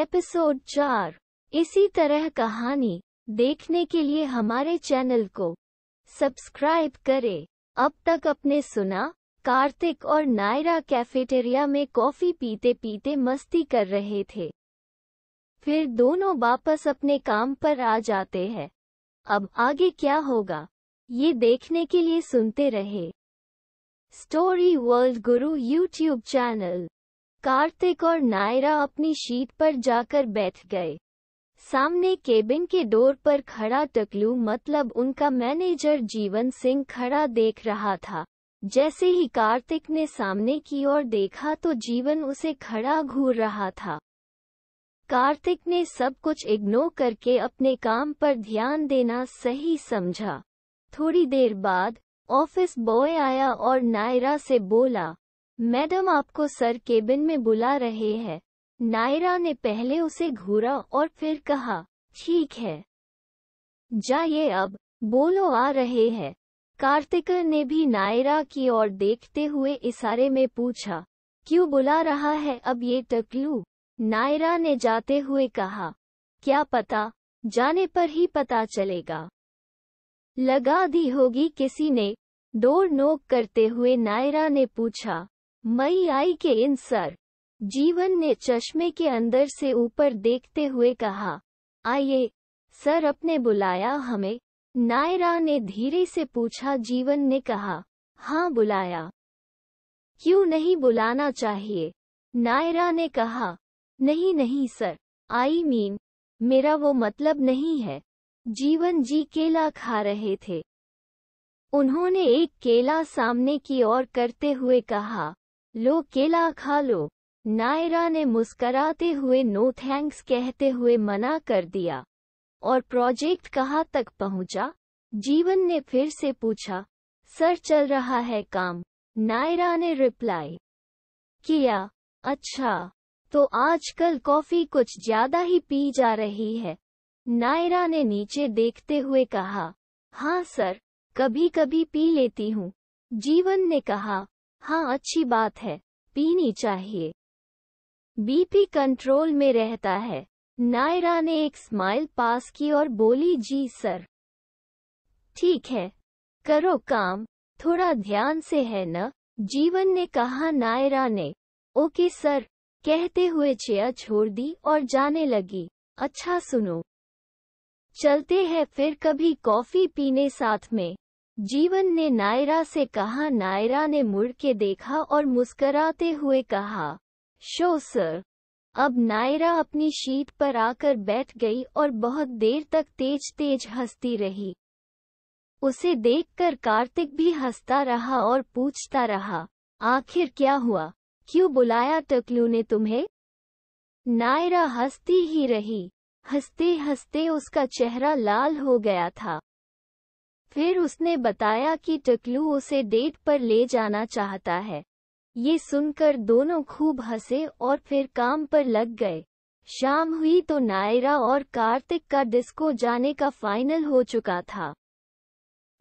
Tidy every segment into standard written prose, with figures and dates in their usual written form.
Episode 4। इसी तरह कहानी देखने के लिए हमारे चैनल को सब्सक्राइब करें। अब तक आपने सुना, कार्तिक और नायरा कैफेटेरिया में कॉफी पीते पीते मस्ती कर रहे थे। फिर दोनों वापस अपने काम पर आ जाते हैं। अब आगे क्या होगा, ये देखने के लिए सुनते रहे स्टोरी वर्ल्ड गुरु यूट्यूब चैनल। कार्तिक और नायरा अपनी शीट पर जाकर बैठ गए। सामने केबिन के डोर पर खड़ा टकलू मतलब उनका मैनेजर जीवन सिंह खड़ा देख रहा था। जैसे ही कार्तिक ने सामने की ओर देखा तो जीवन उसे खड़ा घूर रहा था। कार्तिक ने सब कुछ इग्नोर करके अपने काम पर ध्यान देना सही समझा। थोड़ी देर बाद ऑफिस बॉय आया और नायरा से बोला, मैडम आपको सर केबिन में बुला रहे हैं। नायरा ने पहले उसे घूरा और फिर कहा, ठीक है, जाइए, अब बोलो, आ रहे हैं। कार्तिक ने भी नायरा की ओर देखते हुए इशारे में पूछा, क्यों बुला रहा है अब ये टकलू? नायरा ने जाते हुए कहा, क्या पता, जाने पर ही पता चलेगा। लगा दी होगी किसी ने। डोर नॉक करते हुए नायरा ने पूछा, मई आई के इन सर? जीवन ने चश्मे के अंदर से ऊपर देखते हुए कहा, आइए सर, अपने बुलाया हमें? नायरा ने धीरे से पूछा। जीवन ने कहा, हाँ बुलाया। क्यों नहीं बुलाना चाहिए? नायरा ने कहा, नहीं नहीं सर, आई मीन, मेरा वो मतलब नहीं है। जीवन जी केला खा रहे थे। उन्होंने एक केला सामने की ओर करते हुए कहा, लो केला खा लो। नायरा ने मुस्कराते हुए नो थैंक्स कहते हुए मना कर दिया। और प्रोजेक्ट कहाँ तक पहुँचा? जीवन ने फिर से पूछा। सर चल रहा है काम, नायरा ने रिप्लाई किया। अच्छा, तो आजकल कॉफी कुछ ज्यादा ही पी जा रही है? नायरा ने नीचे देखते हुए कहा, हाँ सर, कभी कभी पी लेती हूँ। जीवन ने कहा, हाँ अच्छी बात है, पीनी चाहिए, बीपी कंट्रोल में रहता है। नायरा ने एक स्माइल पास की और बोली, जी सर। ठीक है, करो काम, थोड़ा ध्यान से है न? जीवन ने कहा। नायरा ने ओके सर कहते हुए चेयर छोड़ दी और जाने लगी। अच्छा सुनो, चलते हैं फिर कभी कॉफी पीने साथ में, जीवन ने नायरा से कहा। नायरा ने मुड़ के देखा और मुस्कराते हुए कहा, शो सर। अब नायरा अपनी शीट पर आकर बैठ गई और बहुत देर तक तेज तेज हंसती रही। उसे देखकर कार्तिक भी हंसता रहा और पूछता रहा, आखिर क्या हुआ, क्यों बुलाया टकलू ने तुम्हें? नायरा हंसती ही रही। हंसते हंसते उसका चेहरा लाल हो गया था। फिर उसने बताया कि टकलू उसे डेट पर ले जाना चाहता है। ये सुनकर दोनों खूब हंसे और फिर काम पर लग गए। शाम हुई तो नायरा और कार्तिक का डिस्को जाने का फाइनल हो चुका था।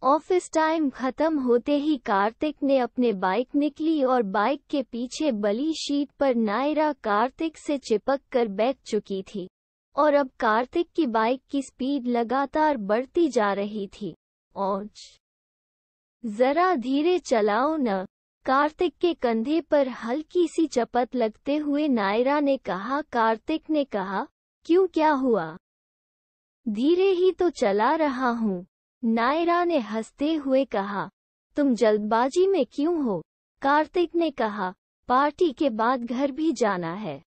ऑफिस टाइम खत्म होते ही कार्तिक ने अपने बाइक निकली और बाइक के पीछे बली शीट पर नायरा कार्तिक से चिपक कर बैठ चुकी थी और अब कार्तिक की बाइक की स्पीड लगातार बढ़ती जा रही थी। और जरा धीरे चलाओ न, कार्तिक के कंधे पर हल्की सी चपत लगते हुए नायरा ने कहा। कार्तिक ने कहा, क्यों, क्या हुआ? धीरे ही तो चला रहा हूँ, नायरा ने हंसते हुए कहा। तुम जल्दबाजी में क्यों हो? कार्तिक ने कहा, पार्टी के बाद घर भी जाना है।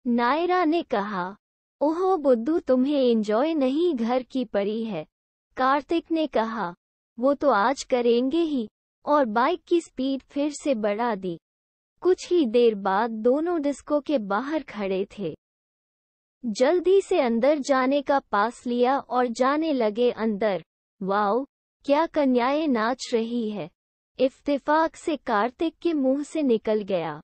नायरा ने कहा, ओहो बुद्धू, तुम्हें एंजॉय नहीं घर की पड़ी है। कार्तिक ने कहा, वो तो आज करेंगे ही, और बाइक की स्पीड फिर से बढ़ा दी। कुछ ही देर बाद दोनों डिस्को के बाहर खड़े थे। जल्दी से अंदर जाने का पास लिया और जाने लगे अंदर। वाओ, क्या कन्याएं नाच रही है, इत्तेफाक से कार्तिक के मुंह से निकल गया।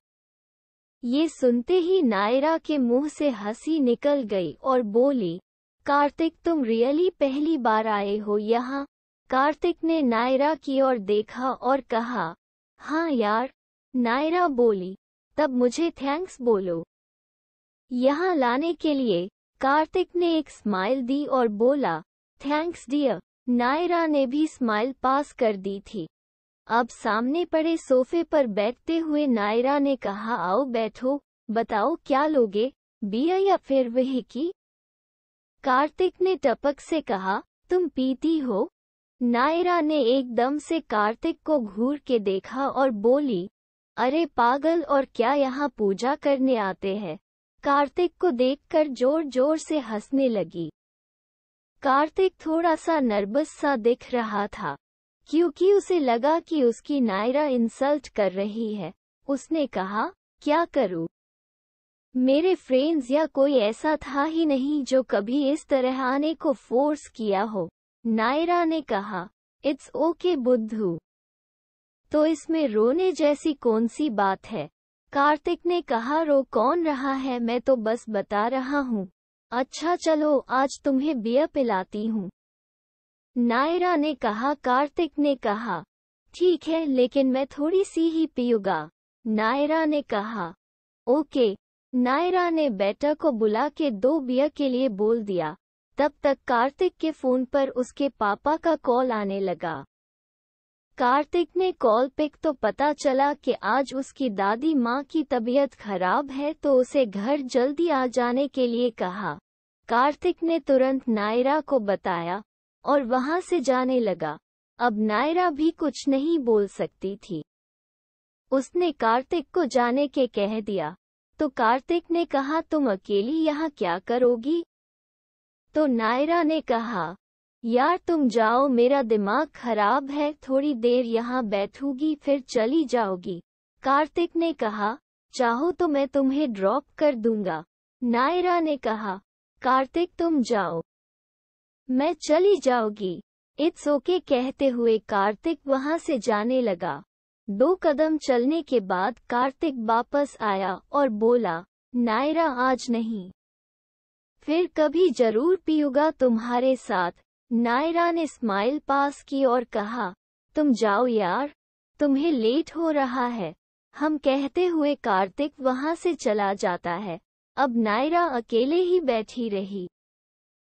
ये सुनते ही नायरा के मुंह से हंसी निकल गई और बोली, कार्तिक तुम रियली पहली बार आए हो यहाँ? कार्तिक ने नायरा की ओर देखा और कहा, हाँ यार। नायरा बोली, तब मुझे थैंक्स बोलो। यहाँ लाने के लिए। कार्तिक ने एक स्माइल दी और बोला, थैंक्स डियर। नायरा ने भी स्माइल पास कर दी थी। अब सामने पड़े सोफे पर बैठते हुए नायरा ने कहा, आओ बैठो, बताओ क्या लोगे, बियर या फिर व्हिस्की? कार्तिक ने टपक से कहा, तुम पीती हो? नायरा ने एकदम से कार्तिक को घूर के देखा और बोली, अरे पागल, और क्या यहाँ पूजा करने आते हैं? कार्तिक को देखकर जोर जोर से हंसने लगी। कार्तिक थोड़ा सा नर्वस सा दिख रहा था, क्योंकि उसे लगा कि उसकी नायरा इंसल्ट कर रही है। उसने कहा, क्या करूं? मेरे फ्रेंड्स या कोई ऐसा था ही नहीं जो कभी इस तरह आने को फोर्स किया हो। नायरा ने कहा, इट्स ओके बुद्धू, तो इसमें रोने जैसी कौन सी बात है? कार्तिक ने कहा, रो कौन रहा है, मैं तो बस बता रहा हूँ। अच्छा चलो, आज तुम्हें बियर पिलाती हूँ, नायरा ने कहा। कार्तिक ने कहा, ठीक है, लेकिन मैं थोड़ी सी ही पीऊंगा, नायरा ने कहा। ओके। नायरा ने बेटर को बुला के 2 बियर के लिए बोल दिया। तब तक कार्तिक के फोन पर उसके पापा का कॉल आने लगा। कार्तिक ने कॉल पिक तो पता चला कि आज उसकी दादी माँ की तबीयत खराब है, तो उसे घर जल्दी आ जाने के लिए कहा। कार्तिक ने तुरंत नायरा को बताया और वहां से जाने लगा। अब नायरा भी कुछ नहीं बोल सकती थी। उसने कार्तिक को जाने के कह दिया, तो कार्तिक ने कहा, तुम अकेली यहाँ क्या करोगी? तो नायरा ने कहा, यार तुम जाओ, मेरा दिमाग खराब है, थोड़ी देर यहाँ बैठूंगी फिर चली जाओगी। कार्तिक ने कहा, चाहो तो मैं तुम्हें ड्रॉप कर दूंगा। नायरा ने कहा, कार्तिक तुम जाओ, मैं चली जाऊंगी। इट्स ओके कहते हुए कार्तिक वहां से जाने लगा। 2 कदम चलने के बाद कार्तिक वापस आया और बोला, नायरा आज नहीं, फिर कभी जरूर पीऊंगा तुम्हारे साथ। नायरा ने स्माइल पास की और कहा, तुम जाओ यार, तुम्हें लेट हो रहा है। हम कहते हुए कार्तिक वहां से चला जाता है। अब नायरा अकेले ही बैठी रही।